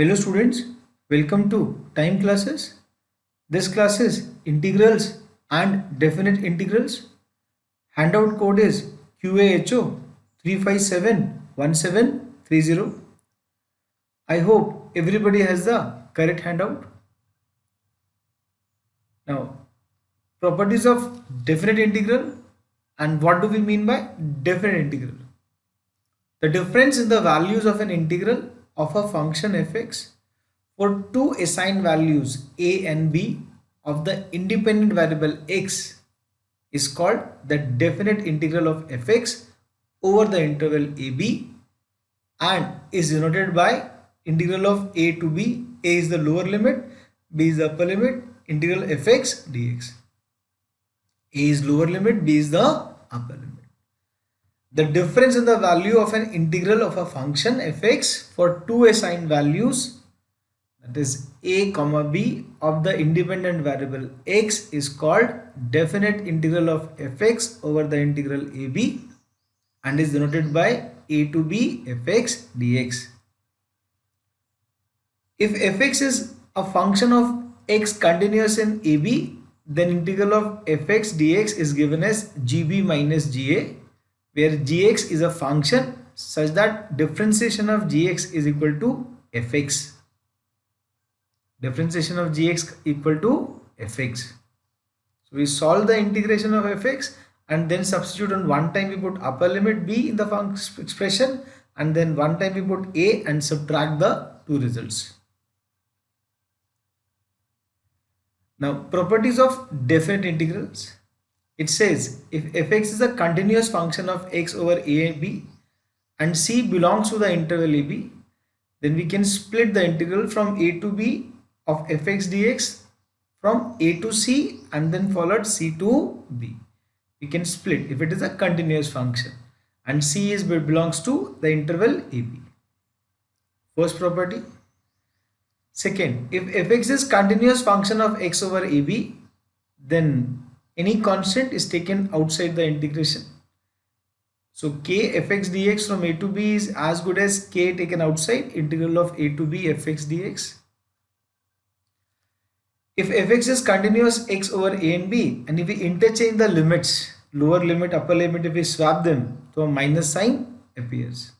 Hello students, welcome to Time Classes. This class is integrals and definite integrals. Handout code is QAHO 3571730. I hope everybody has the correct handout. Now, properties of definite integral and what do we mean by definite integral? The difference in the values of an integral of a function fx for two assigned values a and b of the independent variable x is called the definite integral of fx over the interval ab and is denoted by integral of a to b. A is the lower limit, b is the upper limit, integral fx dx. A is lower limit, b is the upper limit. The difference in the value of an integral of a function fx for two assigned values, that is a comma b of the independent variable x, is called definite integral of fx over the integral ab and is denoted by a to b fx dx. If fx is a function of x continuous in ab, then integral of fx dx is given as gb minus ga, where gx is a function such that differentiation of gx is equal to fx. Differentiation of gx equal to fx. So we solve the integration of fx and then substitute on one time we put upper limit b in the function expression and then one time we put a and subtract the two results. Now, properties of definite integrals. It says if fx is a continuous function of x over a and b and c belongs to the interval ab, then we can split the integral from a to b of fx dx from a to c and then followed c to b. We can split if it is a continuous function and c is belongs to the interval ab. First property. Second, if fx is continuous function of x over ab, then any constant is taken outside the integration. So k fx dx from a to b is as good as k taken outside integral of a to b fx dx. If fx is continuous x over a and b, and if we interchange the limits, lower limit, upper limit, if we swap them, so a minus sign appears.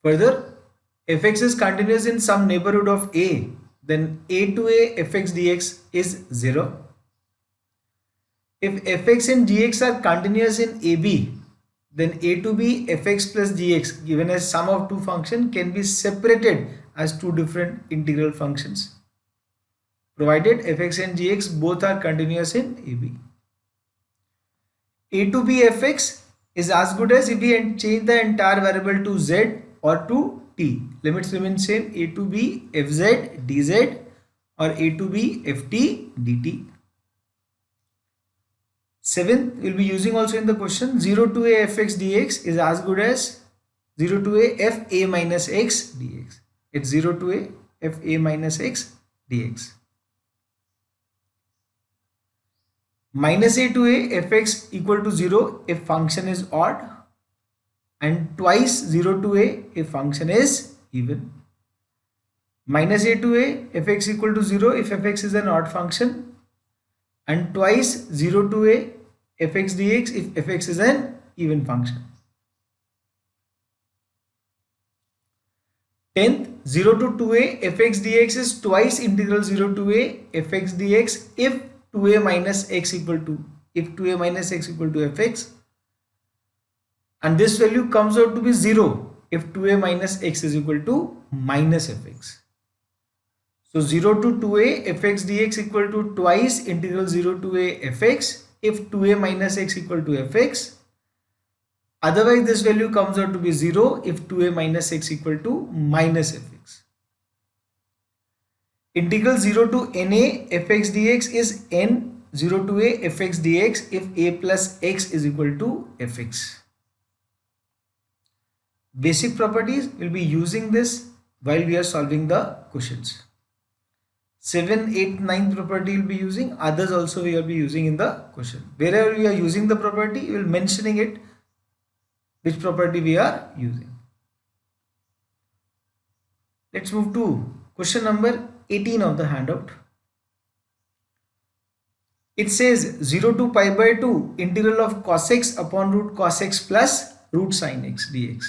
Further, fx is continuous in some neighborhood of a, then a to a fx dx is 0. If fx and gx are continuous in ab, then a to b fx plus gx given as sum of two functions can be separated as two different integral functions, provided fx and gx both are continuous in ab. A to b fx is as good as if we change the entire variable to z or to t. Limits remain same, a to b fz dz or a to b ft dt. 7th we'll be using also in the question, 0 to a fx dx is as good as 0 to a fa minus x dx. It's 0 to a fa minus x dx. Minus a to a fx equal to 0 if function is odd, and twice 0 to a if function is even. Minus a to a fx equal to 0 if fx is an odd function, and twice 0 to a fx dx if fx is an even function. 10th, 0 to 2a fx dx is twice integral 0 to a fx dx if 2a minus x equal to fx, and this value comes out to be 0 if 2a minus x is equal to minus fx. So 0 to 2a fx dx equal to twice integral 0 to a fx if 2a minus x equal to fx. Otherwise this value comes out to be 0 if 2a minus x equal to minus fx. Integral 0 to na fx dx is n 0 to a fx dx if a plus x is equal to fx. Basic properties, will be using this while we are solving the questions. 7, 8, 9 property will be using, others also we will be using in the question. Wherever we are using the property, we will mentioning it which property we are using. Let's move to question number 18 of the handout. It says 0 to pi by 2 integral of cos x upon root cos x plus root sin x dx.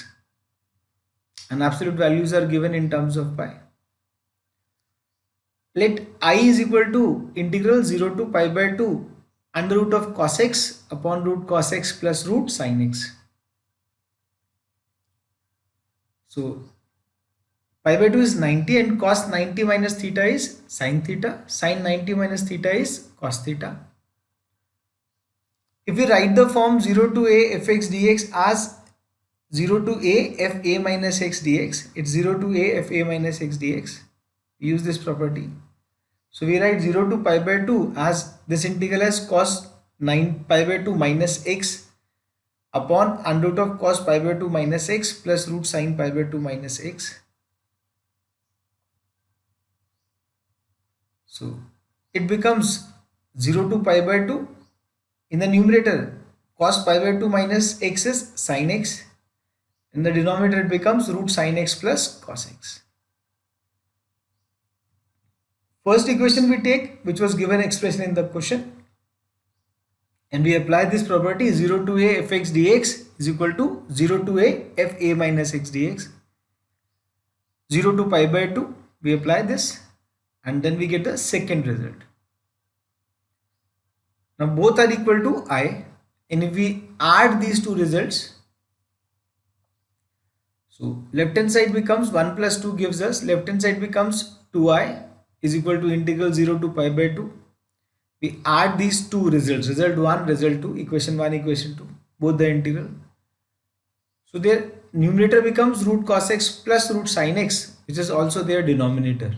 And absolute values are given in terms of pi. Let I is equal to integral 0 to pi by 2 under root of cos x upon root cos x plus root sin x. So pi by 2 is 90 and cos 90 minus theta is sin theta. Sin 90 minus theta is cos theta. If we write the form 0 to a fx dx as 0 to a fa minus x dx, it's 0 to a fa minus x dx. We use this property. So we write 0 to pi by 2 as this integral as cos 9 pi by 2 minus x upon under root of cos pi by 2 minus x plus root sin pi by 2 minus x. So it becomes 0 to pi by 2. In the numerator, cos pi by 2 minus x is sin x. In the denominator, it becomes root sin x plus cos x. First equation we take, which was given expression in the question, and we apply this property 0 to a fx dx is equal to 0 to a fa minus x dx. 0 to pi by 2, we apply this, and then we get the second result. Now both are equal to I, and if we add these two results, so left hand side becomes 1 plus 2 gives us, left hand side becomes 2i is equal to integral 0 to pi by 2. We add these two results, result 1, result 2, equation 1, equation 2, both the integral. So their numerator becomes root cos x plus root sin x, which is also their denominator.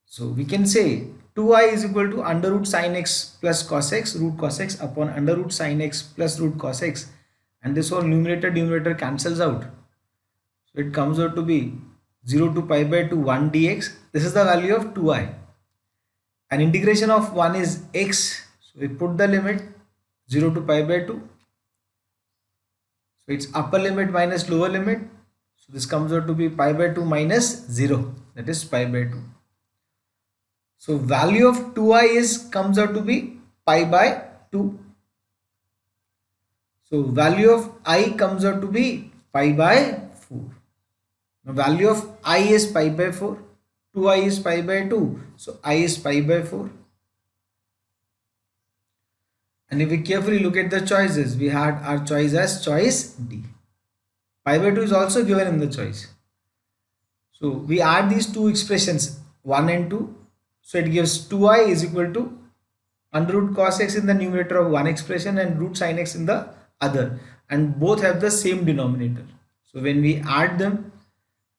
So we can say 2i is equal to under root sin x plus cos x, root cos x upon under root sin x plus root cos x, and this whole numerator cancels out. So it comes out to be 0 to pi by 2 1 dx. This is the value of 2i. And integration of 1 is x. So we put the limit 0 to pi by 2. So it's upper limit minus lower limit. So this comes out to be pi by 2 minus 0. That is pi by 2. So value of 2i comes out to be pi by 2. So value of I comes out to be pi by 4. Now value of I is pi by 4. 2i is pi by 2. So I is pi by 4. And if we carefully look at the choices, we had our choice as choice D. Pi by 2 is also given in the choice. So we add these two expressions 1 and 2. So it gives 2i is equal to under root cos x in the numerator of one expression and root sin x in the other, and both have the same denominator. So when we add them,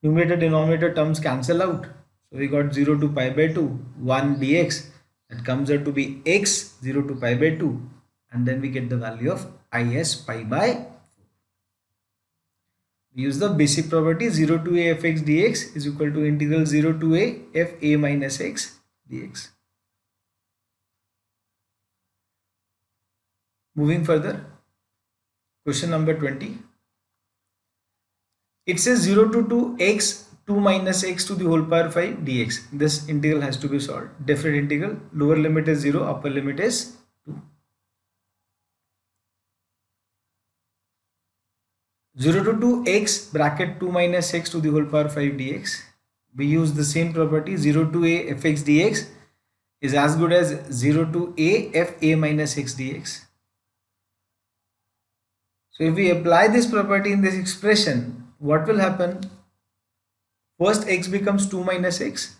numerator denominator terms cancel out. So we got 0 to pi by 2 1 dx, that comes out to be x 0 to pi by 2, and then we get the value of I as pi by 4. We use the basic property 0 to a fx dx is equal to integral 0 to a fa minus x dx. Moving further, question number 20. It says 0 to 2x 2 minus x to the whole power 5 dx. This integral has to be solved. Definite integral. Lower limit is 0, upper limit is 2. 0 to 2x bracket 2 minus x to the whole power 5 dx. We use the same property 0 to a fx dx is as good as 0 to a fa minus x dx. So if we apply this property in this expression, what will happen? First x becomes 2 minus x,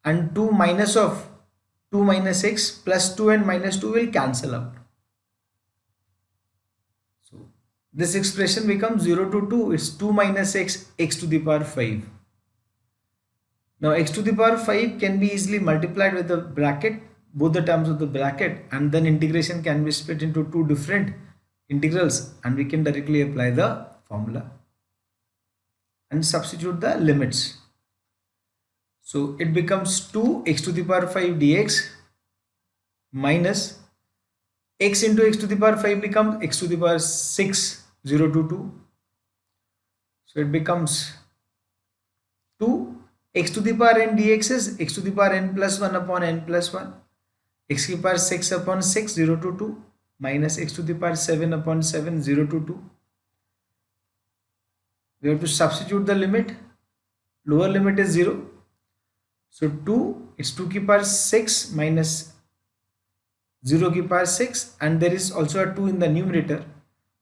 and 2 minus of 2 minus x plus 2 and minus 2 will cancel out. So this expression becomes 0 to 2, it's 2 minus x, x to the power 5. Now x to the power 5 can be easily multiplied with the bracket, both the terms of the bracket, and then integration can be split into two different integrals, and we can directly apply the formula and substitute the limits. So it becomes 2 x to the power 5 dx minus x into x to the power 5 becomes x to the power 6 0 to 2. So it becomes x to the power n dx is x to the power n plus 1 upon n plus 1, x to the power 6 upon 6, 0 to 2, minus x to the power 7 upon 7, 0 to 2. We have to substitute the limit. Lower limit is 0. So 2, it's 2 की power 6 minus 0 की power 6, and there is also a 2 in the numerator.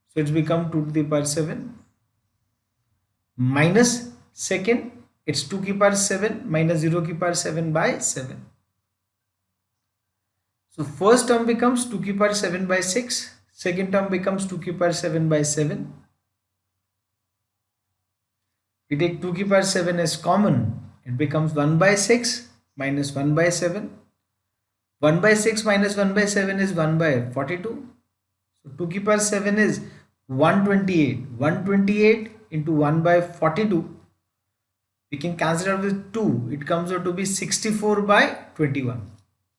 So it's become 2 to the power 7 minus second, it's 2 की power 7 minus 0 की power 7 by 7. So first term becomes 2 की power 7 by 6, second term becomes 2 की power 7 by 7. We take 2 की power 7 as common, it becomes 1 by 6 minus 1 by 7. 1 by 6 minus 1 by 7 is 1 by 42. So 2 की power 7 is 128. 128 into 1 by 42. We can cancel out with 2. It comes out to be 64 by 21.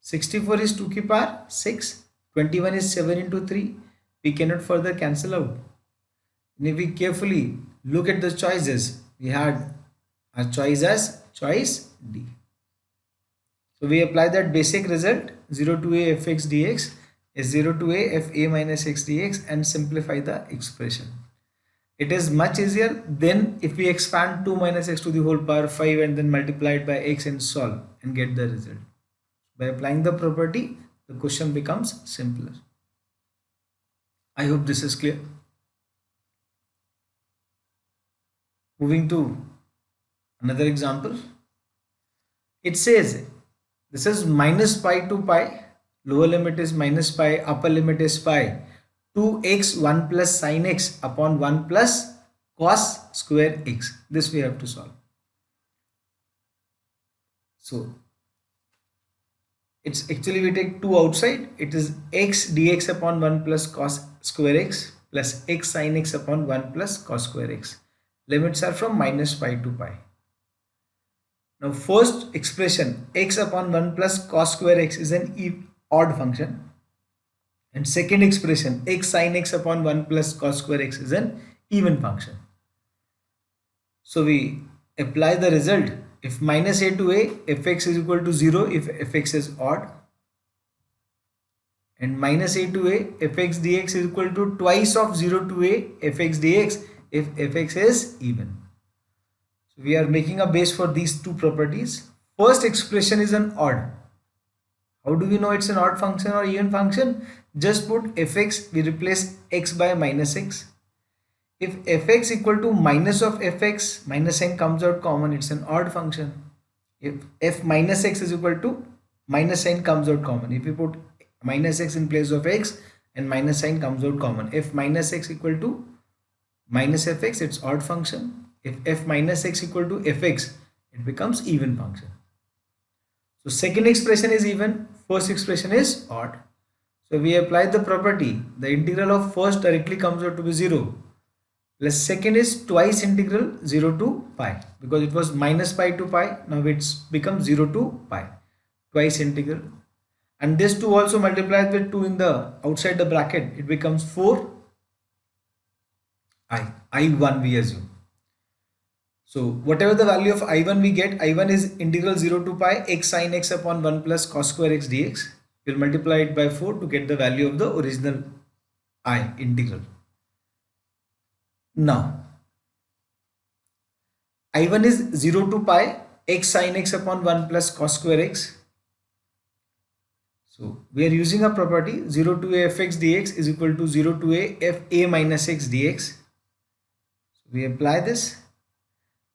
64 is 2 की power 6. 21 is 7 into 3. We cannot further cancel out. And if we carefully look at the choices, we had our choice as choice D. So we apply that basic result 0 to a fx dx is 0 to a fa minus x dx and simplify the expression. It is much easier than if we expand 2 minus x to the whole power 5 and then multiply it by x and solve and get the result. By applying the property, the question becomes simpler. I hope this is clear. Moving to another example. It says this is minus pi to pi, lower limit is minus pi, upper limit is pi, 2x 1 plus sin x upon 1 plus cos square x. This we have to solve. So it's actually we take 2 outside, it is x dx upon 1 plus cos square x plus x sin x upon 1 plus cos square x. Limits are from minus pi to pi. Now first expression x upon 1 plus cos square x is an odd function, and second expression x sin x upon 1 plus cos square x is an even function. So we apply the result. If minus a to a, fx is equal to 0 if fx is odd, and minus a to a, fx dx is equal to twice of 0 to a, fx dx if fx is even. So we are making a base for these two properties. First expression is an odd. How do we know it's an odd function or even function? Just put fx, we replace x by minus x. If fx equal to minus of fx, minus sign comes out common, it's an odd function. If f minus x is equal to minus sign comes out common. If you put minus x in place of x and minus sign comes out common. If minus x equal to minus fx, it's odd function. If f minus x equal to fx, it becomes even function. So second expression is even, first expression is odd. So we apply the property, the integral of first directly comes out to be 0. Plus second is twice integral 0 to pi, because it was minus pi to pi, now it's become 0 to pi, twice integral. And this 2 also multiplied with 2 in the outside the bracket, it becomes 4 I1 we assume. So whatever the value of I1 we get, I1 is integral 0 to pi x sin x upon 1 plus cos square x dx. We'll multiply it by 4 to get the value of the original I integral. Now I1 is 0 to pi x sin x upon 1 plus cos square x. So we are using a property 0 to a fx dx is equal to 0 to a fa minus x dx. So we apply this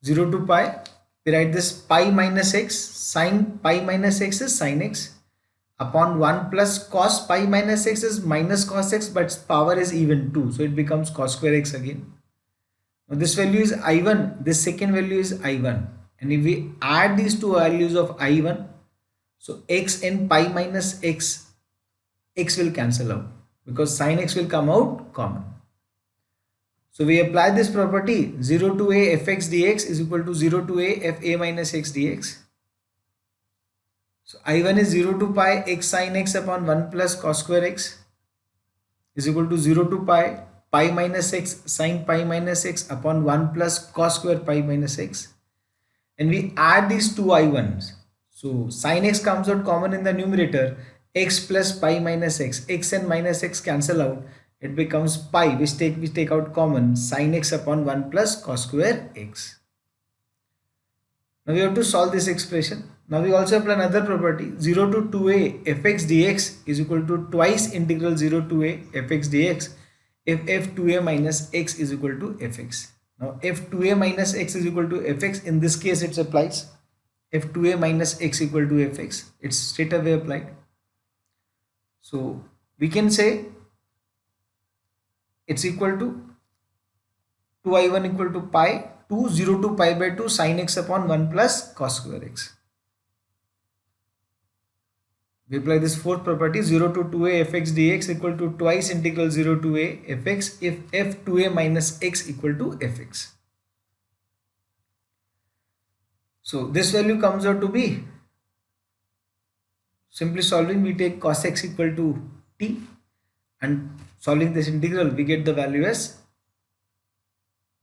0 to pi, we write this pi minus x, sin pi minus x is sin x upon 1 plus cos pi minus x is minus cos x, but power is even 2, so it becomes cos square x again. Now this value is I1, this second value is I1, and if we add these two values of I1, so x and pi minus x, x will cancel out because sin x will come out common. So we apply this property 0 to a fx dx is equal to 0 to a fa minus x dx. So I1 is 0 to pi x sin x upon 1 plus cos square x is equal to 0 to pi minus x sin pi minus x upon 1 plus cos square pi minus x. and we add these two I1s. So sin x comes out common in the numerator, x plus pi minus x and minus x cancel out, it becomes pi, which take out common, sin x upon 1 plus cos square x. Now we have to solve this expression. Now we also apply another property, 0 to 2a fx dx is equal to twice integral 0 to a fx dx if f2a minus x is equal to fx. Now f2a minus x is equal to fx, in this case it applies. F2a minus x equal to fx, it's straight away applied. So we can say it's equal to 2i1 equal to pi 2 0 to pi by 2 sin x upon 1 plus cos square x. We apply this fourth property, 0 to 2a fx dx equal to twice integral 0 to a fx if f2a minus x equal to fx. So this value comes out to be, simply solving we take cos x equal to t, and solving this integral we get the value as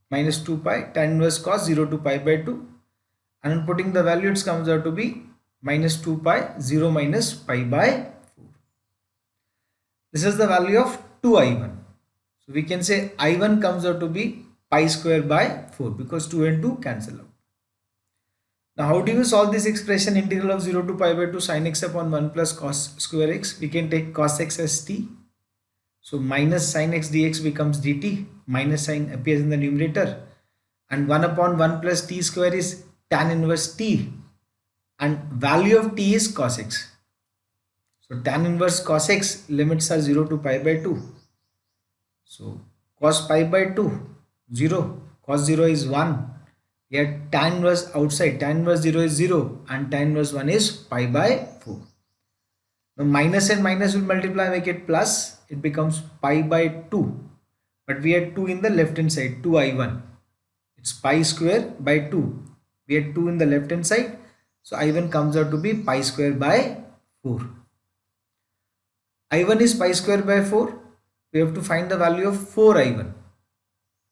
minus 2 pi tan inverse cos 0 to pi by 2, and putting the value it comes out to be minus 2 pi 0 minus pi by 4. This is the value of 2i1. So we can say i1 comes out to be pi square by 4 because 2 and 2 cancel out. Now how do you solve this expression, integral of 0 to pi by 2 sin x upon 1 plus cos square x? We can take cos x as t. So minus sin x dx becomes dt, minus sign appears in the numerator, and 1 upon 1 plus t square is tan inverse t, and value of t is cos x. So tan inverse cos x limits are 0 to pi by 2. So cos pi by 2, 0, cos 0 is 1. Yet tan inverse outside, tan inverse 0 is 0 and tan inverse 1 is pi by 4. Now minus and minus will multiply, make it plus, it becomes pi by 2. But we had 2 in the left hand side, 2i1. It's pi square by 2. We had 2 in the left hand side. So i1 comes out to be pi square by 4. i1 is pi square by 4. We have to find the value of 4i1.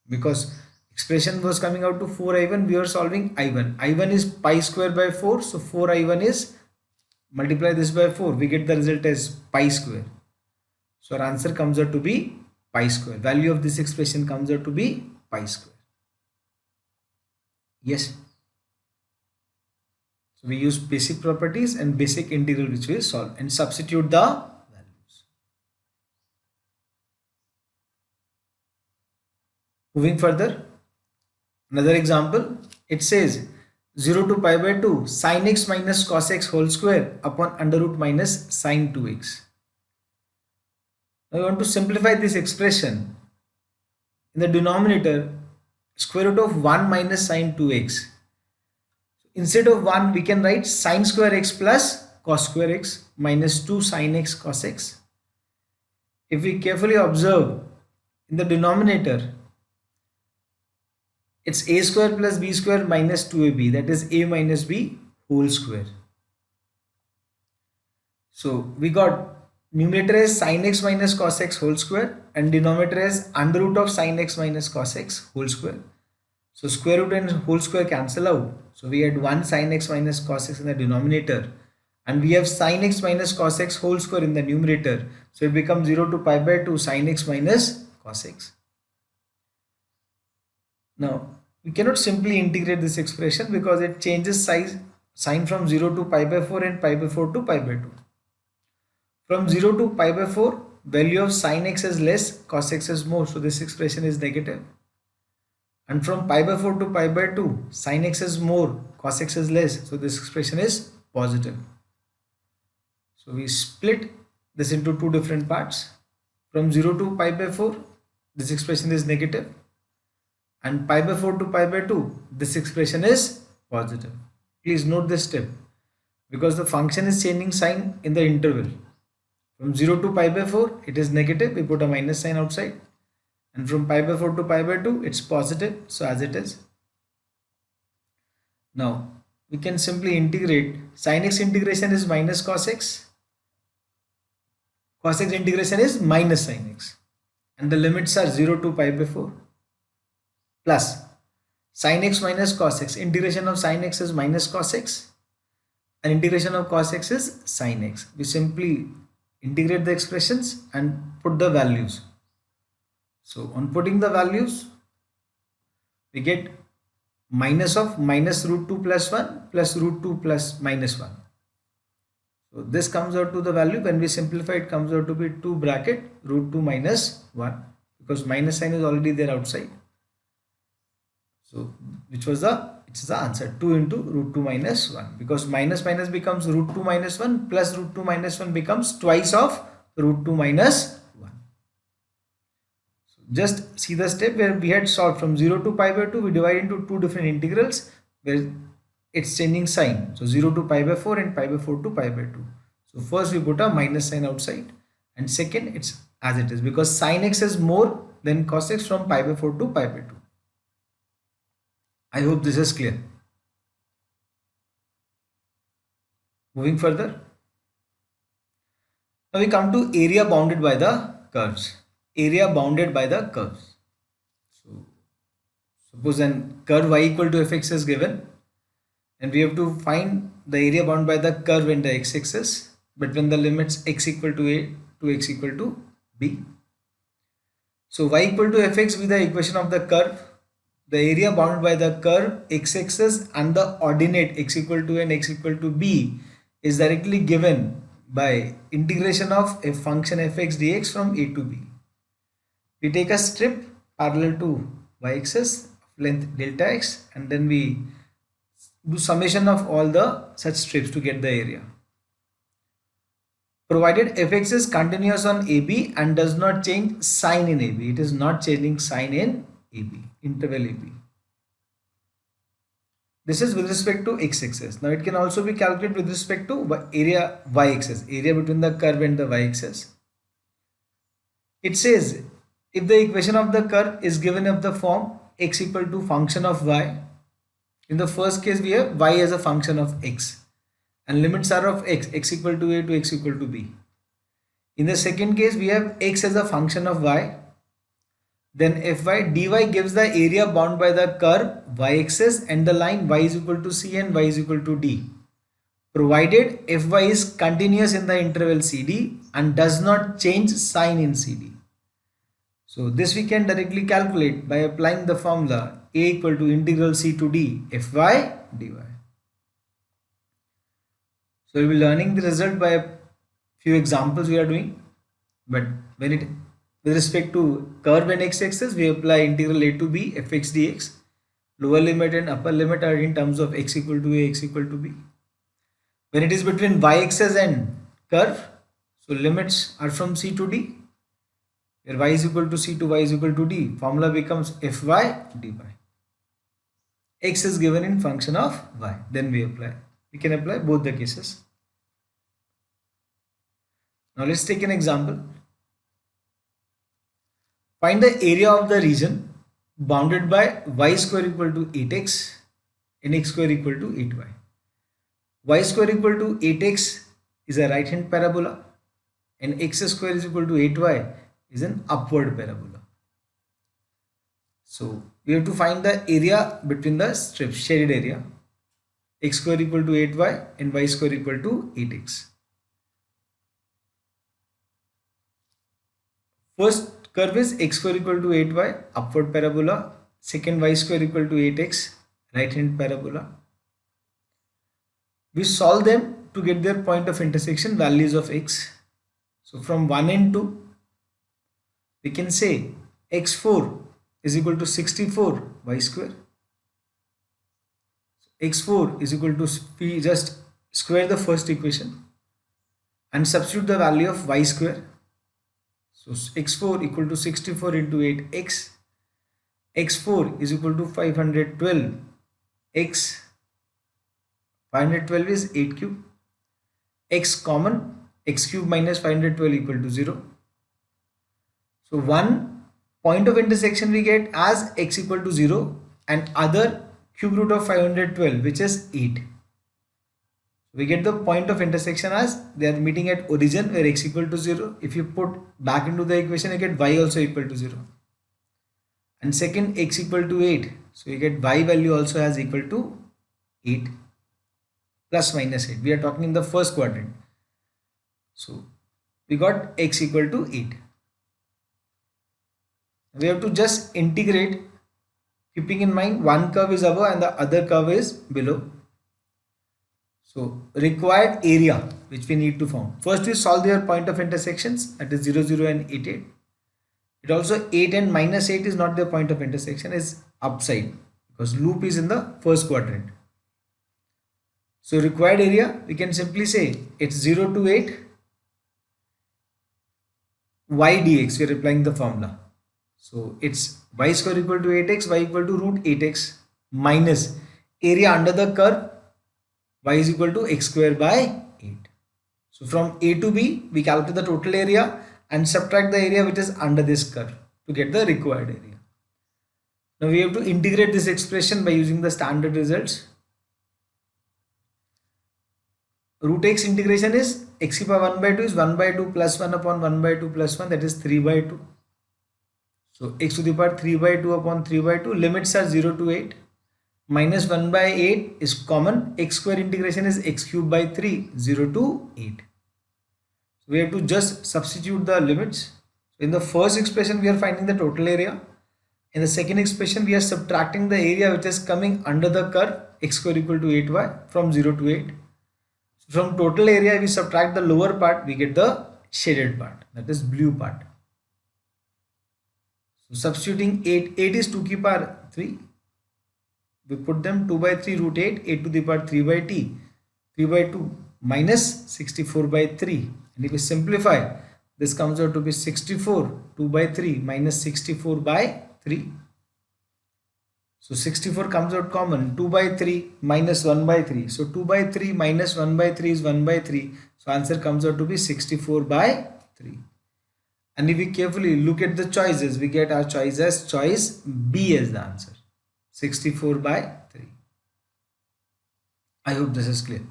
Because expression was coming out to 4i1, we are solving i1. i1 is pi square by 4, so 4i1 is, multiply this by 4, we get the result as pi square. So our answer comes out to be pi square. Value of this expression comes out to be pi square. Yes. So we use basic properties and basic integral which we solve and substitute the values. Moving further. Another example, it says 0 to pi by 2 sin x minus cos x whole square upon under root minus sin 2x. Now we want to simplify this expression. In the denominator, square root of 1 minus sin 2x. Instead of 1, we can write sin square x plus cos square x minus 2 sin x cos x. If we carefully observe, in the denominator, it's a square plus b square minus 2ab, that is a minus b whole square. So we got numerator as sin x minus cos x whole square and denominator as under root of sin x minus cos x whole square. So square root and whole square cancel out. So we had 1 sin x minus cos x in the denominator, and we have sin x minus cos x whole square in the numerator. So it becomes 0 to pi by 2 sin x minus cos x. Now we cannot simply integrate this expression because it changes sign from 0 to pi by 4 and pi by 4 to pi by 2. From 0 to pi by 4, value of sin x is less, cos x is more, so this expression is negative. And from pi by 4 to pi by 2, sin x is more, cos x is less, so this expression is positive. So we split this into two different parts. From 0 to pi by 4, this expression is negative, and pi by 4 to pi by 2, this expression is positive. Please note this step because the function is changing sign in the interval. From 0 to pi by 4, it is negative, we put a minus sign outside, and from pi by 4 to pi by 2, it's positive, so as it is. Now we can simply integrate. Sin x integration is minus cos x, cos x integration is minus sin x, and the limits are 0 to pi by 4 plus Sin x minus cos x. Integration of sin x is minus cos x and integration of cos x is sin x. We simply integrate the expressions and put the values. So on putting the values, we get minus of minus root 2 plus 1 plus root 2 plus minus 1. So this comes out to the value. When we simplify, it comes out to be 2 bracket root 2 minus 1, because minus sign is already there outside. So which was it's the answer, 2 into root 2 minus 1, because minus minus becomes root 2 minus 1 plus root 2 minus 1 becomes twice of root 2 minus 1. So just see the step where we had solved from 0 to pi by 2. We divide into two different integrals where it's changing sign. So 0 to pi by 4 and pi by 4 to pi by 2. So first we put a minus sign outside, and second it's as it is, because sin x is more than cos x from pi by 4 to pi by 2. I hope this is clear. Moving further. Now we come to area bounded by the curves. Area bounded by the curves. So suppose an curve y equal to fx is given, and we have to find the area bound by the curve in the x-axis between the limits x equal to a to x equal to b. So y equal to fx with the equation of the curve. The area bounded by the curve x-axis and the ordinate x equal to a and x equal to b is directly given by integration of a function fx dx from a to b. We take a strip parallel to y-axis of length delta x, and then we do summation of all the such strips to get the area. Provided fx is continuous on AB and does not change sign in AB. It is not changing sign in AB, interval AB. This is with respect to x-axis. Now it can also be calculated with respect to area y-axis, area between the curve and the y-axis. It says if the equation of the curve is given of the form x equal to function of y. In the first case we have y as a function of x and limits are of x equal to a to x equal to b. In the second case we have x as a function of y. Then fy dy gives the area bound by the curve y-axis and the line y is equal to c and y is equal to d, provided fy is continuous in the interval cd and does not change sign in cd. So this we can directly calculate by applying the formula a equal to integral c to d fy dy. So we'll be learning the result by a few examples we are doing, but when it with respect to curve and x-axis, we apply integral a to b fx dx. Lower limit and upper limit are in terms of x equal to a, x equal to b. When it is between y-axis and curve, so limits are from c to d, where y is equal to c to y is equal to d. Formula becomes fy dy. X is given in function of y. Then we apply. We can apply both the cases. Now let's take an example. Find the area of the region bounded by y square equal to 8x and x square equal to 8y. Y square equal to 8x is a right hand parabola and x square is equal to 8y is an upward parabola. So we have to find the area between the strips, shaded area. X square equal to 8y and y square equal to 8x. First curve is x square equal to 8y, upward parabola. Second, y square equal to 8x, right hand parabola. We solve them to get their point of intersection values of x. So from 1 and 2, we can say x4 is equal to 64 y square. X4 is equal to, we just square the first equation and substitute the value of y square. So x4 equal to 64 into 8x. x4 is equal to 512. X 512 is 8 cube. X common, x cube minus 512 equal to 0. So one point of intersection we get as x equal to 0 and other cube root of 512, which is 8. We get the point of intersection as they are meeting at origin where x equal to 0. If you put back into the equation, you get y also equal to 0. and second x equal to 8. So you get y value also has equal to 8 plus minus 8. We are talking in the first quadrant. So we got x equal to 8. We have to just integrate, keeping in mind one curve is above and the other curve is below. So required area which we need to find. First we solve their point of intersections, that is 0, 0 and 8, 8. It also 8 and minus 8 is not their point of intersection, is upside because loop is in the first quadrant. So required area, we can simply say it's 0 to 8 y dx. We are applying the formula. So it's y square equal to 8x, y equal to root 8x minus area under the curve, y is equal to x square by 8. So from A to B, we calculate the total area and subtract the area which is under this curve to get the required area. Now we have to integrate this expression by using the standard results. Root x integration is x power 1 by 2 is 1 by 2 plus 1 upon 1 by 2 plus 1, that is 3 by 2. So x to the power 3 by 2 upon 3 by 2, limits are 0 to 8. Minus 1 by 8 is common. X square integration is x cube by 3, 0 to 8. So we have to just substitute the limits. So in the first expression we are finding the total area. In the second expression we are subtracting the area which is coming under the curve x square equal to 8y from 0 to 8. So from total area we subtract the lower part, we get the shaded part, that is blue part. So substituting 8 is 2 ki power 3. We put them 2 by 3 root 8, 8 to the power 3 by t, 3 by 2 minus 64 by 3. And if we simplify, this comes out to be 64, 2 by 3 minus 64 by 3. So 64 comes out common, 2 by 3 minus 1 by 3. So 2 by 3 minus 1 by 3 is 1 by 3. So answer comes out to be 64 by 3. And if we carefully look at the choices, we get our choice as choice B as the answer. 64 by 3. I hope this is clear.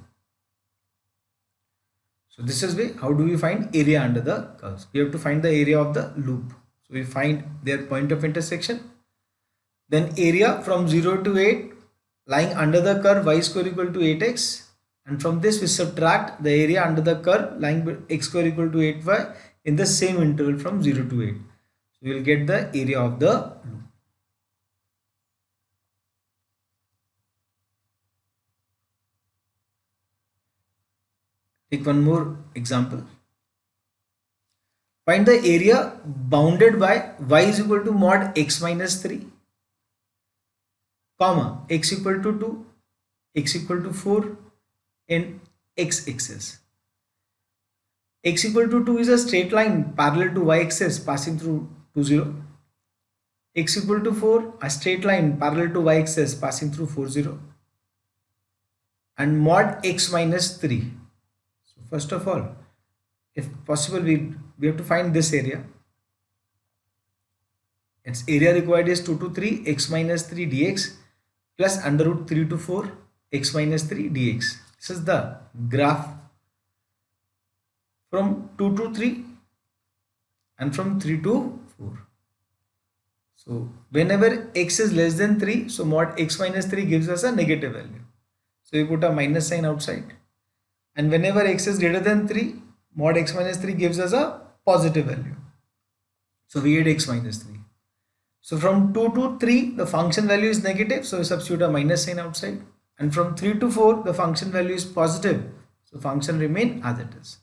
So this is way how do we find area under the curves. We have to find the area of the loop. So we find their point of intersection. Then area from 0 to 8 lying under the curve y square equal to 8x. And from this we subtract the area under the curve lying x square equal to 8y in the same interval from 0 to 8. So we will get the area of the loop. Take one more example. Find the area bounded by y is equal to mod x minus 3, comma x equal to 2, x equal to 4 in x axis. X equal to 2 is a straight line parallel to y axis passing through 2, 0. X equal to 4, a straight line parallel to y axis passing through 4, 0. And mod x minus 3. First of all, if possible, we have to find this area. Its area required is 2 to 3 x minus 3 dx plus under root 3 to 4 x minus 3 dx. This is the graph from 2 to 3 and from 3 to 4. So whenever x is less than 3, so mod x minus 3 gives us a negative value. So we put a minus sign outside. And whenever x is greater than 3, mod x minus 3 gives us a positive value. So we get x minus 3. So from 2 to 3, the function value is negative. So we substitute a minus sign outside. And from 3 to 4, the function value is positive. So function remain as it is.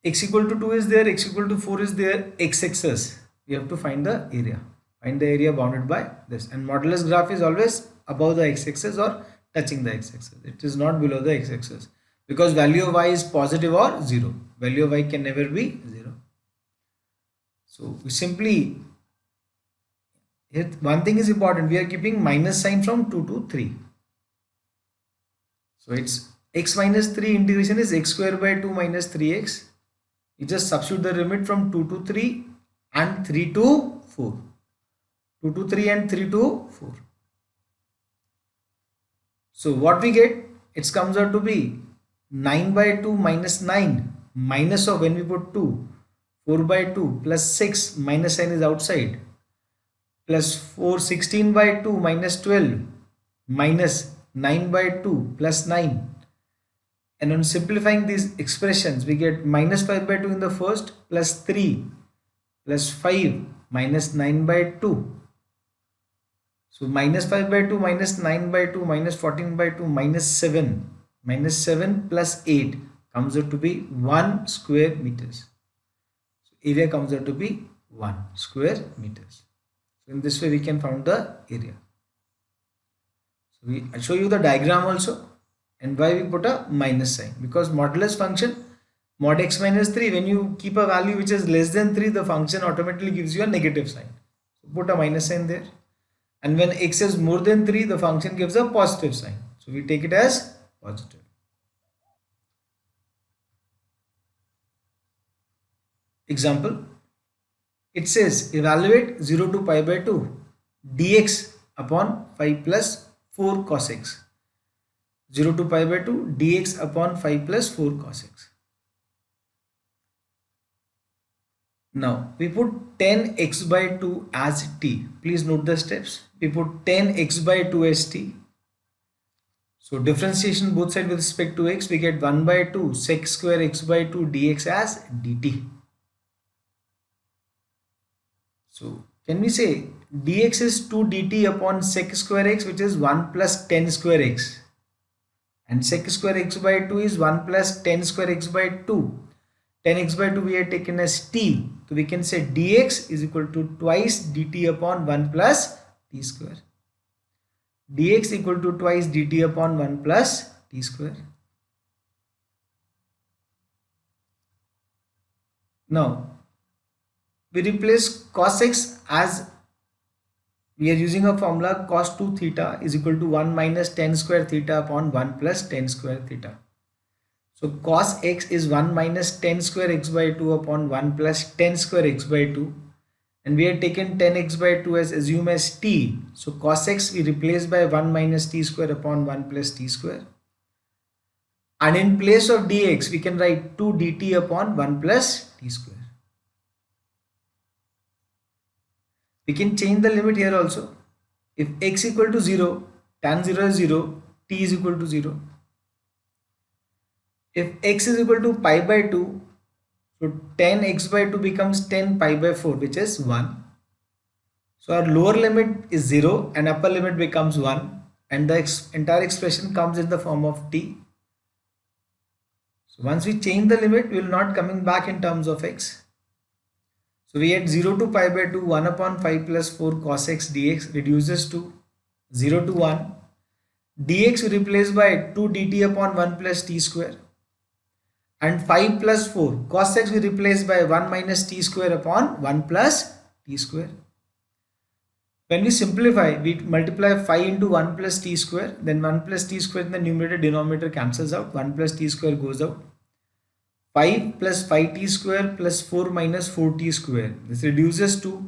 X equal to 2 is there, x equal to 4 is there, x axis. We have to find the area. Find the area bounded by this. And modulus graph is always above the x axis or touching the x axis. It is not below the x axis because value of y is positive or 0. Value of y can never be 0. So we simply, one thing is important, we are keeping minus sign from 2 to 3. So it's x minus 3 integration is x square by 2 minus 3x. We just substitute the limit from 2 to 3 and 3 to 4. 2 to 3 and 3 to 4. So what we get, it comes out to be 9 by 2 minus 9 minus of when we put 2, 4 by 2 plus 6 minus sign is outside plus 416 by 2 minus 12 minus 9 by 2 plus 9. And on simplifying these expressions, we get minus 5 by 2 in the first plus 3 plus 5 minus 9 by 2. So minus 5 by 2 minus 9 by 2 minus 14 by 2 minus 7. Minus 7 plus 8 comes out to be 1 square meters. So area comes out to be 1 square meters. So in this way we can find the area. So I show you the diagram also, and why we put a minus sign, because modulus function mod x minus 3, when you keep a value which is less than 3, the function automatically gives you a negative sign. So put a minus sign there. And when x is more than 3, the function gives a positive sign. So we take it as positive. Example, it says evaluate 0 to pi by 2 dx upon 5 plus 4 cos x. 0 to pi by 2 dx upon 5 plus 4 cos x. Now we put 10x by 2 as t. Please note the steps. We put 10x by 2 as t. So differentiation both sides with respect to x, we get 1 by 2 sec square x by 2 dx as dt. So can we say dx is 2 dt upon sec square x, which is 1 plus 10 square x, and sec square x by 2 is 1 plus 10 square x by 2. 10x by 2 we have taken as t. So we can say dx is equal to twice dt upon 1 plus t square. Dx equal to twice dt upon 1 plus t square. Now we replace cos x, as we are using a formula cos 2 theta is equal to 1 minus 10 square theta upon 1 plus 10 square theta. So cos x is 1 minus 10 square x by 2 upon 1 plus 10 square x by 2, and we have taken 10x by 2 as assume as t. So cos x we replace by 1 minus t square upon 1 plus t square, and in place of dx we can write 2 dt upon 1 plus t square. We can change the limit here also. If x equal to 0, tan 0 is 0, t is equal to 0. If x is equal to pi by 2, so 10x by 2 becomes 10 pi by 4, which is 1. So our lower limit is 0 and upper limit becomes 1, and the entire expression comes in the form of t. So once we change the limit, we will not coming back in terms of x. So we had 0 to pi by 2, 1 upon 5 plus 4 cos x dx reduces to 0 to 1. Dx we replace by 2 dt upon 1 plus t square. And 5 plus 4 cos x we replace by 1 minus t square upon 1 plus t square. When we simplify, we multiply 5 into 1 plus t square, then 1 plus t square in the numerator denominator cancels out, 1 plus t square goes out. 5 plus 5t square plus 4 minus 4t square, this reduces to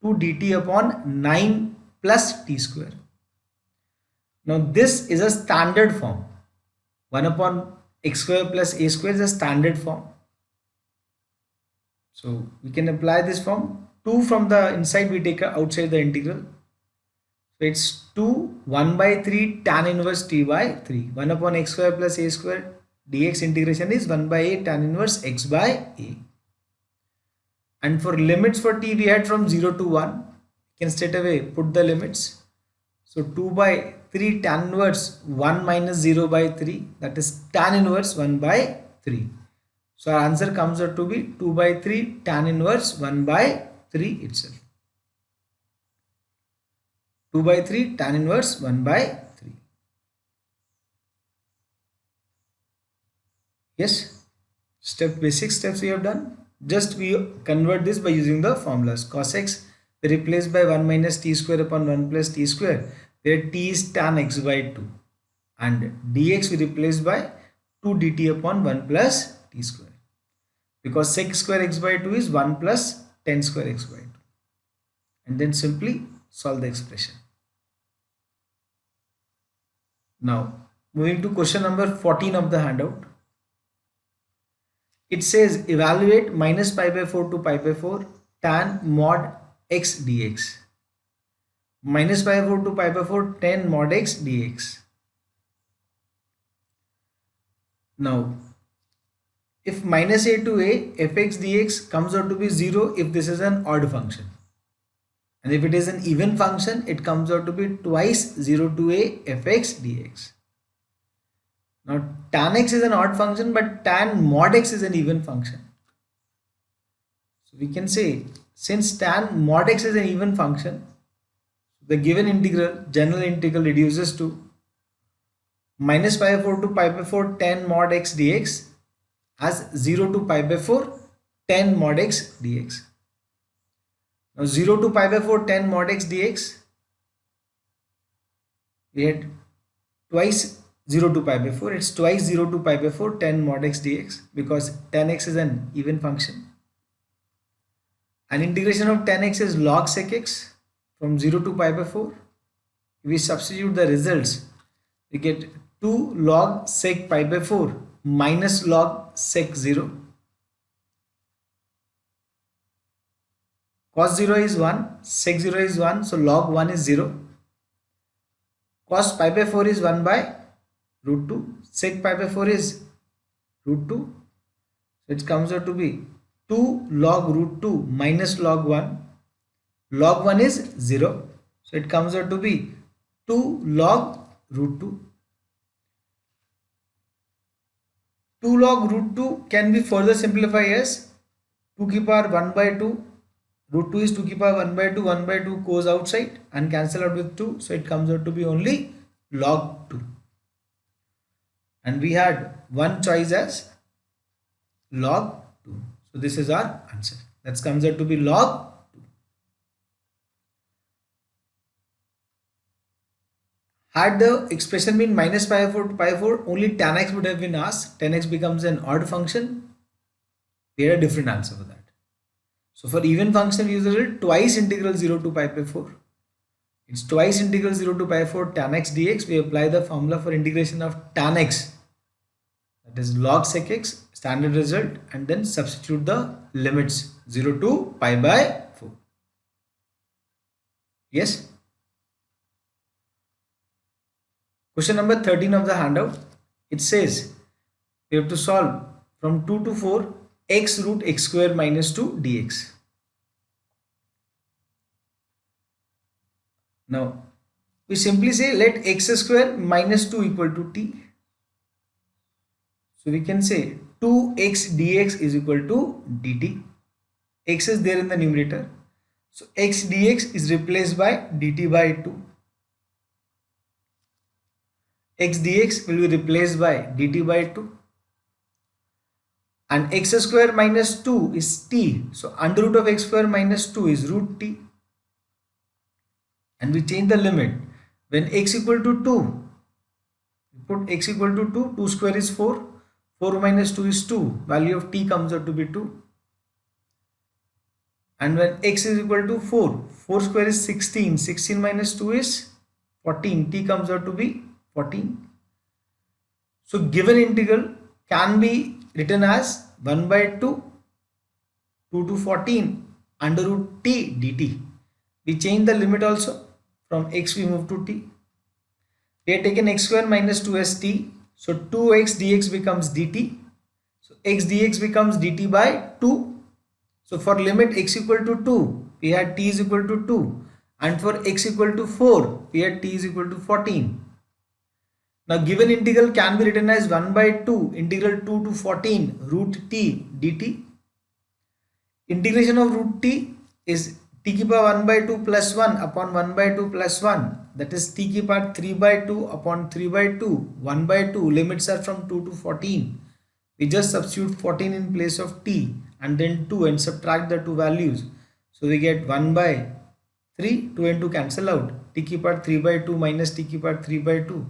2 dt upon 9 plus t square. Now this is a standard form. 1 upon x square plus a square is a standard form. So we can apply this form. 2 from the inside we take outside the integral. So it's 2 1 by 3 tan inverse t by 3. 1 upon x square plus a square dx integration is 1 by a tan inverse x by a. And for limits for t we had from 0 to 1. You can straight away put the limits. So 2 by 3 tan inverse 1 minus 0 by 3, that is tan inverse 1 by 3. So our answer comes out to be 2 by 3 tan inverse 1 by 3 itself. 2 by 3 tan inverse 1 by 3. Yes, basic steps we have done. Just we convert this by using the formulas. Cos x we replace by 1 minus t square upon 1 plus t square, where t is tan x by 2, and dx we replace by 2 dt upon 1 plus t square, because sec square x by 2 is 1 plus 10 square x by 2, and then simply solve the expression. Now moving to question number 14 of the handout. It says evaluate minus pi by 4 to pi by 4 tan mod x dx. minus pi by 4 to pi by 4 10 mod x dx. Now if minus a to a fx dx comes out to be 0 if this is an odd function, and if it is an even function it comes out to be twice 0 to a fx dx. Now tan x is an odd function but tan mod x is an even function. So we can say since tan mod x is an even function, the given integral, general integral, reduces to minus pi by 4 to pi by 4 10 mod x dx as 0 to pi by 4 10 mod x dx. Now 0 to pi by 4 10 mod x dx, we had twice 0 to pi by 4, it's twice 0 to pi by 4 10 mod x dx because tan x is an even function. And integration of tan x is log sec x from 0 to pi by 4. If we substitute the results, we get 2 log sec pi by 4 minus log sec 0. Cos 0 is 1, sec 0 is 1, so log 1 is 0. Cos pi by 4 is 1 by root 2, sec pi by 4 is root 2. So it comes out to be 2 log root 2 minus log 1. Log 1 is 0. So it comes out to be 2 log root 2. 2 log root 2 can be further simplified as 2 की power 1 by 2. Root 2 is 2 की power 1 by 2. 1 by 2 goes outside and cancel out with 2. So it comes out to be only log 2. And we had one choice as log 2. So this is our answer. That comes out to be log 2. Had the expression been minus pi by 4 to pi by 4, only tan x would have been asked. Tan x becomes an odd function. We had a different answer for that. So for even function we use the result twice integral 0 to pi by 4. It's twice integral 0 to pi by 4 tan x dx. We apply the formula for integration of tan x, that is log sec x, standard result, and then substitute the limits 0 to pi by 4. Yes. Question number 13 of the handout. It says we have to solve from 2 to 4 x root x square minus 2 dx. Now we simply say let x square minus 2 equal to t. So we can say 2x dx is equal to dt. X is there in the numerator. So x dx is replaced by dt by 2. X dx will be replaced by dt by 2. And x square minus 2 is t. So under root of x square minus 2 is root t. And we change the limit. When x equal to 2, we put x equal to 2, 2 square is 4. 4 minus 2 is 2. Value of t comes out to be 2. And when x is equal to 4, 4 square is 16. 16 minus 2 is 14. T comes out to be 14. So given integral can be written as 1 by 2, 2 to 14 under root t dt. We change the limit also. From x we move to t. We have taken x square minus 2 as t. So 2x dx becomes dt. So x dx becomes dt by 2. So for limit x equal to 2, we had t is equal to 2. And for x equal to 4, we had t is equal to 14. Now given integral can be written as 1 by 2 integral 2 to 14 root t dt. Integration of root t is t की power 1 by 2 plus 1 upon 1 by 2 plus 1, that is t की power 3 by 2 upon 3 by 2, 1 by 2, limits are from 2 to 14. We just substitute 14 in place of t and then 2 and subtract the two values. So we get 1 by 3, 2 and 2 cancel out, t की power 3 by 2 minus t की power 3 by 2.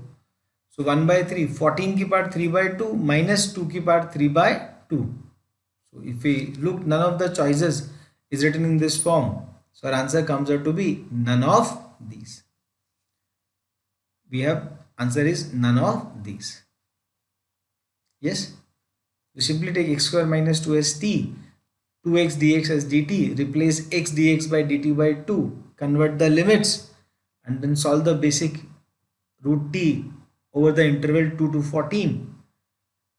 So 1 by 3, 14 की power 3 by 2 minus 2 की power 3 by 2. So if we look, none of the choices is written in this form. So our answer comes out to be none of these. We have answer is none of these. Yes. We simply take x square minus 2 as t, 2x dx as dt, replace x dx by dt by 2, convert the limits and then solve the basic root t over the interval 2 to 14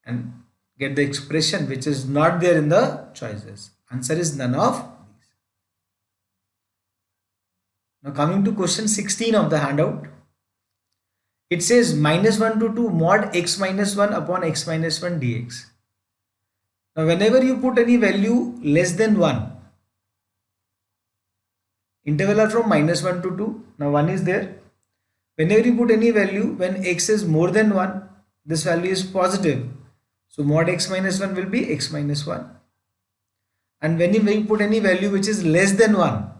and get the expression which is not there in the choices. Answer is none of these. Now coming to question 16 of the handout. It says -1 to 2 mod x minus 1 upon x minus 1 dx. Now whenever you put any value less than 1, interval are from -1 to 2. Now 1 is there. Whenever you put any value when x is more than 1, this value is positive. So mod x minus 1 will be x minus 1. And when you put any value which is less than 1,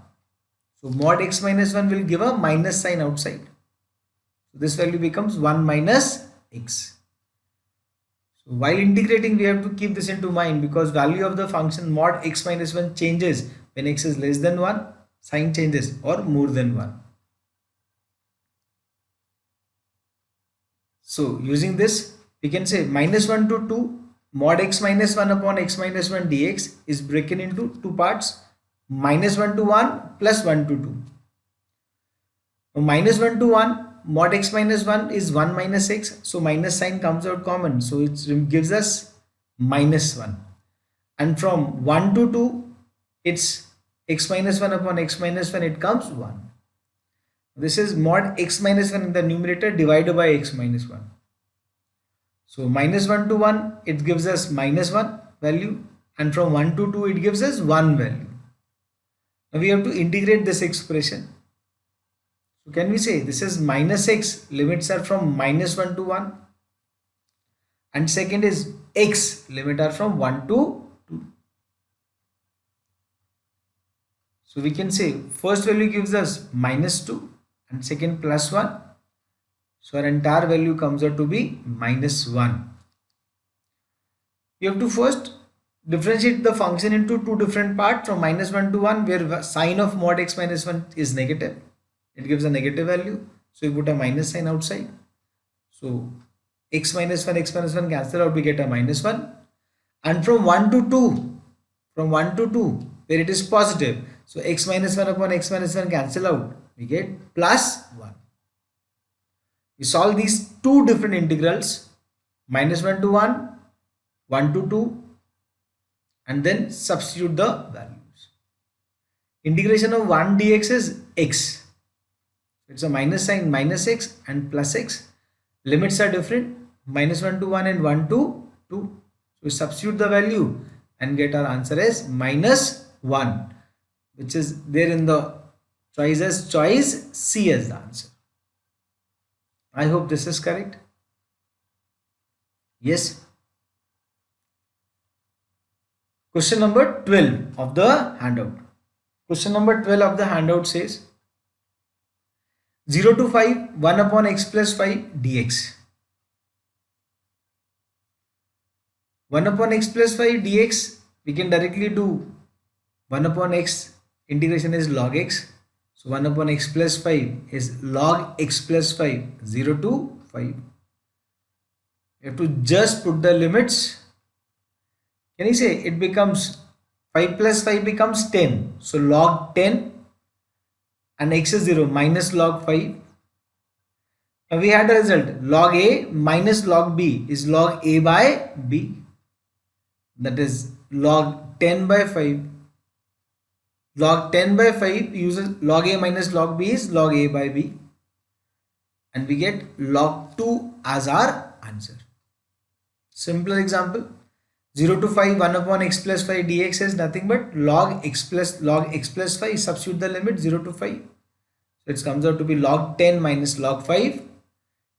so mod x minus 1 will give a minus sign outside. So this value becomes 1 minus x. So while integrating, we have to keep this into mind because value of the function mod x minus 1 changes when x is less than 1, sign changes, or more than 1. So using this, we can say -1 to 2 mod x minus 1 upon x minus 1 dx is broken into two parts, -1 to 1 plus 1 to 2. Now -1 to 1 mod x minus 1 is 1 minus x, so minus sign comes out common, so it gives us -1. And from 1 to 2 it's x minus 1 upon x minus 1, it comes 1. This is mod x minus 1 in the numerator divided by x minus 1. So -1 to 1 it gives us -1 value, and from 1 to 2 it gives us 1 value. Now we have to integrate this expression. So can we say this is minus x, limits are from -1 to 1, and second is x, limit are from 1 to 2. So we can say first value gives us -2 and second +1. So our entire value comes out to be -1. You have to first differentiate the function into two different parts from -1 to 1, where sign of mod x minus 1 is negative. It gives a negative value. So you put a minus sign outside. So x minus 1 cancel out, we get a -1. And from 1 to 2, where it is positive, so x minus 1 upon x minus 1 cancel out, we get +1. We solve these two different integrals, -1 to 1, 1 to 2, and then substitute the values. Integration of 1 dx is x. It's a minus sign, minus x and plus x. Limits are different, -1 to 1 and 1 to 2. So we substitute the value and get our answer as -1, which is there in the choice as choice C as the answer. I hope this is correct. Yes. Question number 12 of the handout. Question number 12 of the handout says 0 to 5, 1 upon x plus 5 dx. 1 upon x plus 5 dx, we can directly do 1 upon x, integration is log x. So 1 upon x plus 5 is log x plus 5, 0 to 5. You have to just put the limits. Can you say it becomes 5 plus 5 becomes 10. So log 10 and x is 0 minus log 5. Now we had a result, log a minus log b is log a by b. That is log 10 by 5. Log 10 by 5 uses log a minus log b is log a by b. And we get log 2 as our answer. Simpler example. 0 to 5, 1 upon x plus 5 dx is nothing but log x plus 5. Substitute the limit 0 to 5. So it comes out to be log 10 minus log 5,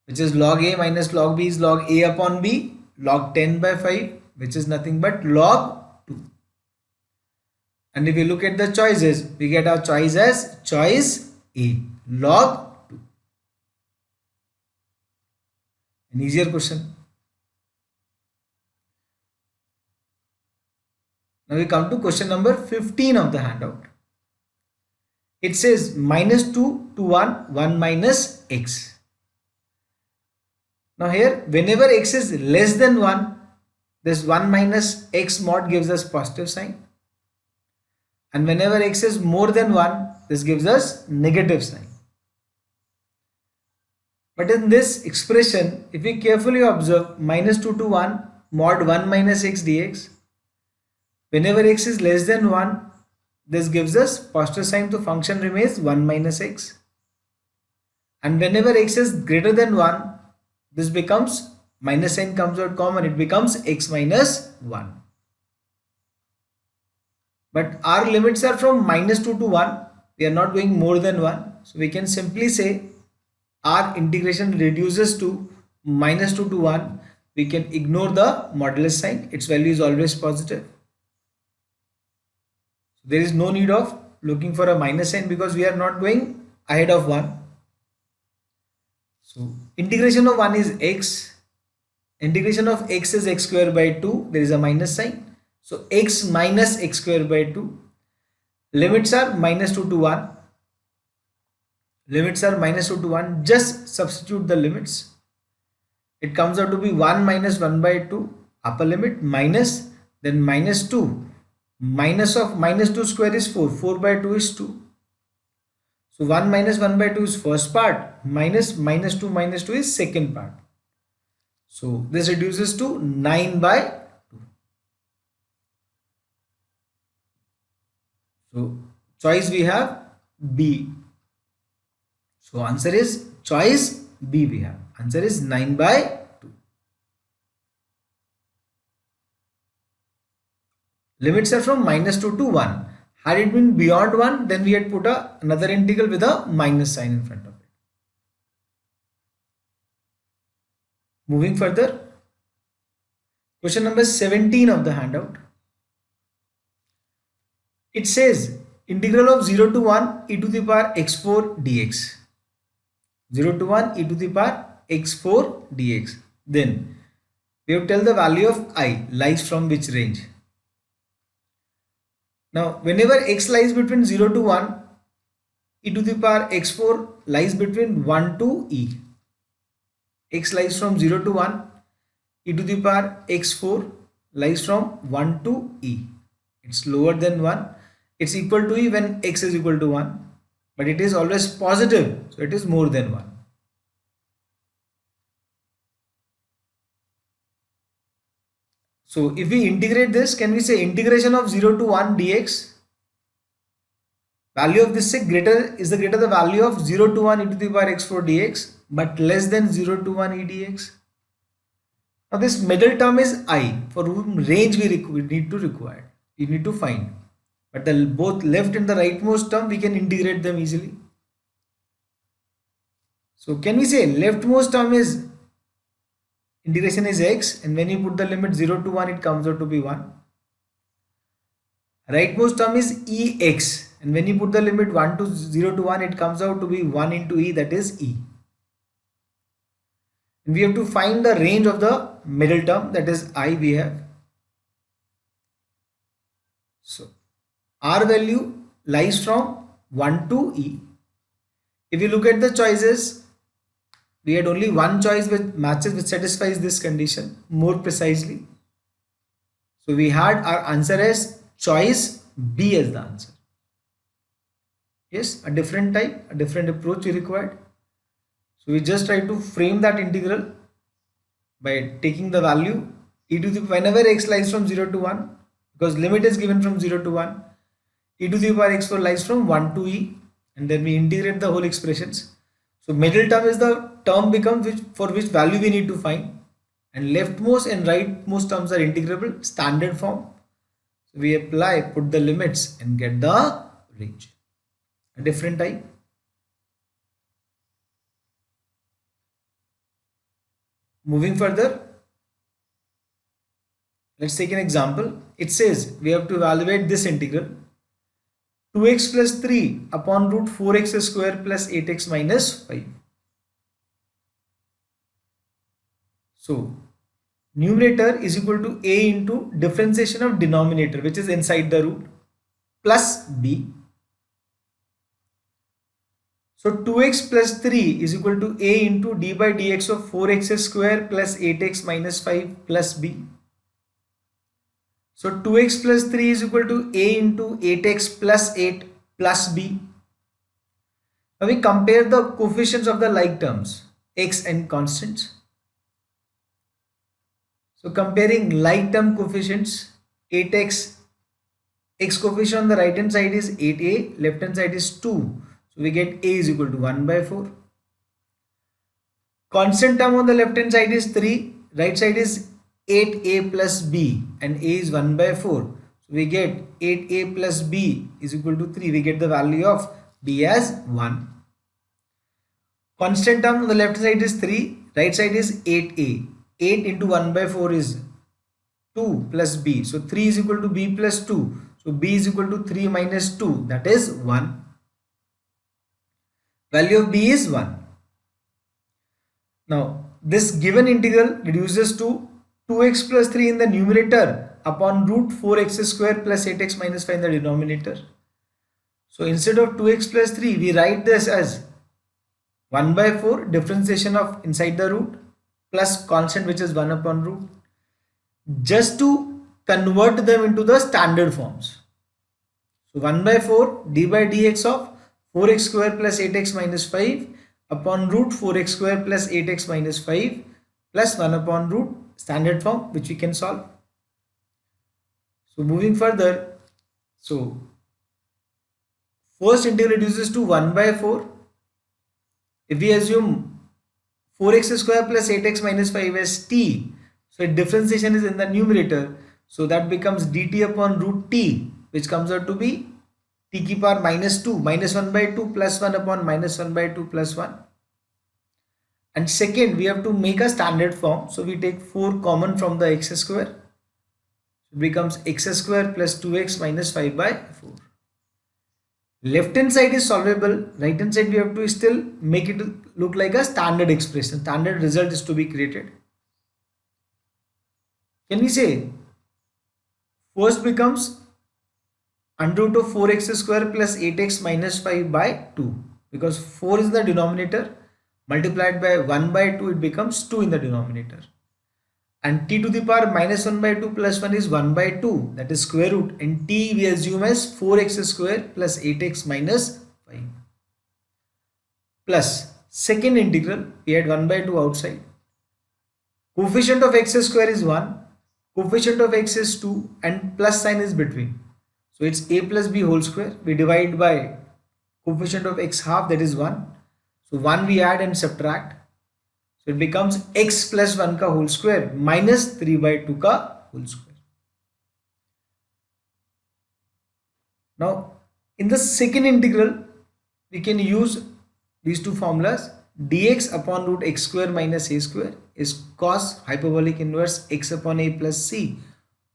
which is log a minus log b is log a upon b. Log 10 by 5, which is nothing but log 2. And if we look at the choices, we get our choice as choice A, log 2. An easier question. Now we come to question number 15 of the handout. It says -2 to 1, 1 minus x. Now here, whenever x is less than 1, this 1 minus x mod gives us positive sign. And whenever x is more than 1, this gives us negative sign. But in this expression, if we carefully observe minus 2 to 1 mod 1 minus x dx, whenever x is less than 1, this gives us positive sign, so function remains 1 minus x. And whenever x is greater than 1, this becomes minus sign comes out common, it becomes x minus 1. But our limits are from minus 2 to 1, we are not going more than 1. So we can simply say our integration reduces to minus 2 to 1. We can ignore the modulus sign, its value is always positive. So there is no need of looking for a minus sign because we are not going ahead of 1. So integration of 1 is x, integration of x is x square by 2, there is a minus sign. So x minus x square by 2, limits are minus 2 to 1, limits are minus 2 to 1, just substitute the limits. It comes out to be 1 minus 1 by 2, upper limit, minus, then minus 2, minus of minus 2 square is 4, 4 by 2 is 2. So 1 minus 1 by 2 is first part, minus minus 2 minus 2 is second part. So this reduces to 9 by 2. So choice we have B. So answer is choice B we have. Answer is 9 by 2. Limits are from minus 2 to 1. Had it been beyond 1, then we had put another integral with a minus sign in front of it. Moving further, question number 17 of the handout. It says integral of 0 to 1 e to the power x4 dx. 0 to 1 e to the power x4 dx. Then we have to tell the value of I lies from which range. Now whenever x lies between 0 to 1, e to the power x4 lies between 1 to e. X lies from 0 to 1, e to the power x4 lies from 1 to e. It's lower than 1. It's equal to e when x is equal to 1. But it is always positive, so it is more than 1. So if we integrate this, can we say integration of 0 to 1 dx? Value of this is greater the value of 0 to 1 e to the power x4 dx, but less than 0 to 1 e dx. Now this middle term is I, for whom range we need to find. But the both left and the rightmost term, we can integrate them easily. So can we say leftmost term is integration is x, and when you put the limit 0 to 1, it comes out to be 1. Rightmost term is ex, and when you put the limit 1 to 0 to 1, it comes out to be 1 into e, that is e. And we have to find the range of the middle term, that is I we have. So R value lies from 1 to e. If you look at the choices, we had only one choice which satisfies this condition more precisely. So we had our answer as choice B as the answer. Yes, a different type, a different approach we required. So we just try to frame that integral by taking the value e to the, whenever x lies from 0 to 1, because limit is given from 0 to 1, e to the power x4 lies from 1 to e, and then we integrate the whole expressions. So middle term is the term for which value we need to find, and leftmost and rightmost terms are integrable, standard form. So we put the limits and get the range. A different type. Moving further, let's take an example. It says we have to evaluate this integral 2x plus 3 upon root 4x square plus 8x minus 5. So numerator is equal to a into differentiation of denominator, which is inside the root, plus b. So 2x plus 3 is equal to a into d by dx of 4x square plus 8x minus 5 plus b. So 2x plus 3 is equal to a into 8x plus 8 plus b. Now we compare the coefficients of the like terms. x and constants. So comparing like term coefficients, 8x, x coefficient on the right hand side is 8a, left hand side is 2. So we get a is equal to 1 by 4. Constant term on the left hand side is 3, right side is 8a plus b, and a is 1 by 4. So we get 8a plus b is equal to 3. We get the value of b as 1. Constant term on the left side is 3, right side is 8a. 8 into 1 by 4 is 2 plus b. So 3 is equal to b plus 2. So b is equal to 3 minus 2, that is 1. Value of b is 1. Now this given integral reduces to 2x plus 3 in the numerator upon root 4x square plus 8x minus 5 in the denominator. So instead of 2x plus 3, we write this as 1 by 4 differentiation of inside the root plus constant, which is 1 upon root, just to convert them into the standard forms. So 1 by 4 d by dx of 4x square plus 8x minus 5 upon root 4x square plus 8x minus 5 plus 1 upon root, standard form, which we can solve. So moving further, so first integral reduces to 1 by 4. If we assume 4x square plus 8x minus 5 as t, so differentiation is in the numerator, so that becomes dt upon root t, which comes out to be t ki power minus 2, minus 1 by 2 plus 1 upon minus 1 by 2 plus 1. And second, we have to make a standard form, so we take 4 common from the x square. It becomes x square plus 2x minus 5 by 4. Left hand side is solvable, right hand side we have to still make it look like a standard expression. Standard result is to be created. Can we say first becomes under root of 4x square plus 8x minus 5 by 2, because 4 is the denominator, multiplied by 1 by 2, it becomes 2 in the denominator. And t to the power minus 1 by 2 plus 1 is 1 by 2, that is square root, and t we assume as 4x square plus 8x minus 5. Plus second integral, we had 1 by 2 outside. Coefficient of x square is 1, coefficient of x is 2, and plus sign is between. So it's a plus b whole square. We divide by coefficient of x half, that is 1. So 1 we add and subtract. So it becomes x plus 1 ka whole square minus 3 by 2 ka whole square. Now in the second integral, we can use these two formulas. Dx upon root x square minus a square is cos hyperbolic inverse x upon a plus c,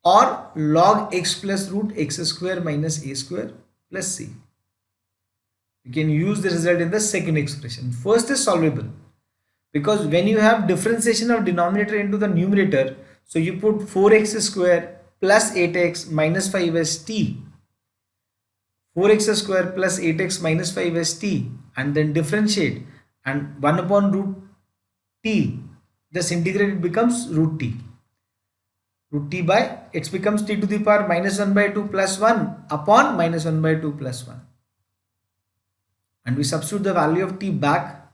or log x plus root x square minus a square plus c. You can use the result in the second expression. First is solvable, because when you have differentiation of denominator into the numerator, so you put 4x square plus 8x minus 5 as t, 4x square plus 8x minus 5 as t, and then differentiate, and 1 upon root t, just integrate, it becomes root t. Root t by x becomes t to the power minus 1 by 2 plus 1 upon minus 1 by 2 plus 1. And we substitute the value of t back,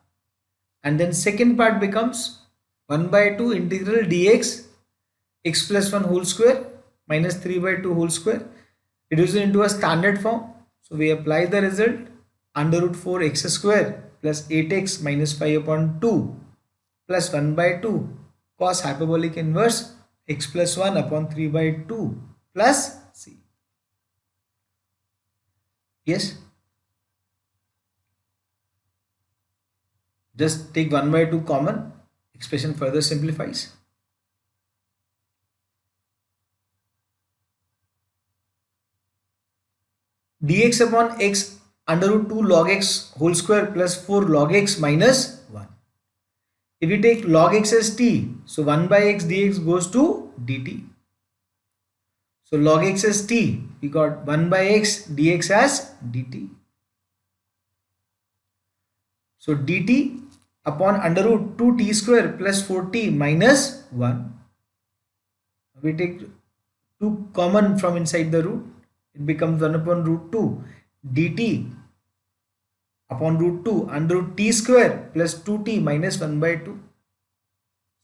and then second part becomes 1 by 2 integral dx x plus 1 whole square minus 3 by 2 whole square, reduce it into a standard form. So we apply the result, under root 4 x square plus 8x minus 5 upon 2 plus 1 by 2 cos hyperbolic inverse x plus 1 upon 3 by 2 plus c. Yes, just take 1 by 2 common, expression further simplifies. Dx upon x under root 2 log x whole square plus 4 log x minus 1. If we take log x as t, so 1 by x dx goes to dt. So log x as t, we got 1 by x dx as dt. So dt upon under root 2t square plus 4t minus 1. We take 2 common from inside the root, it becomes 1 upon root 2 dt upon root 2 under root t square plus 2t minus 1 by 2.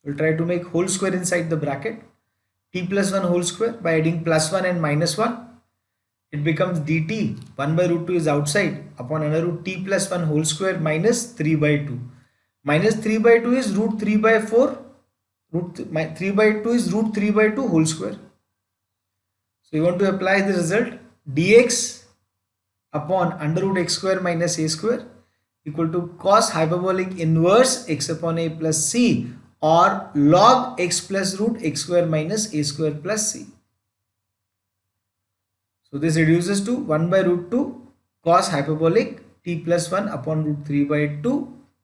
We'll try to make whole square inside the bracket. T plus 1 whole square by adding plus 1 and minus 1. It becomes dt 1 by root 2 is outside upon under root t plus 1 whole square minus 3 by 2. Minus 3 by 2 is root 3 by 4. Root 3 by 2 is root 3 by 2 whole square. So you want to apply the result dx upon under root x square minus a square equal to cos hyperbolic inverse x upon a plus c or log x plus root x square minus a square plus c. So this reduces to 1 by root 2 cos hyperbolic t plus 1 upon root 3 by 2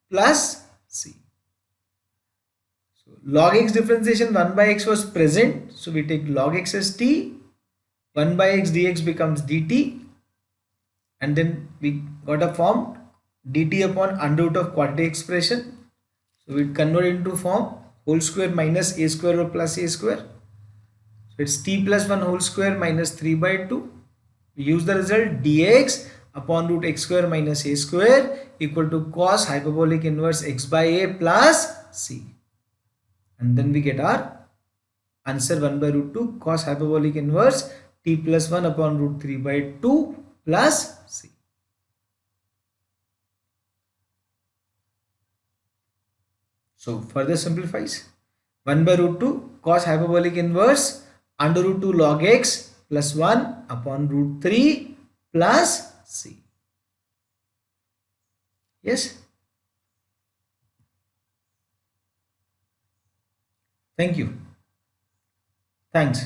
plus c. So log x differentiation 1 by x was present. So we take log x as t. 1 by x dx becomes dt. And then we got a form dt upon under root of quantity expression. So we convert into form whole square minus a square or plus a square. So it's t plus 1 whole square minus 3 by 2. We use the result dx upon root x square minus a square equal to cos hyperbolic inverse x by a plus c. And then we get our answer 1 by root 2 cos hyperbolic inverse t plus 1 upon root 3 by 2 plus c. So further simplifies 1 by root 2 cos hyperbolic inverse under root 2 log x plus 1 upon root 3 plus c. Yes. Thank you. Thanks.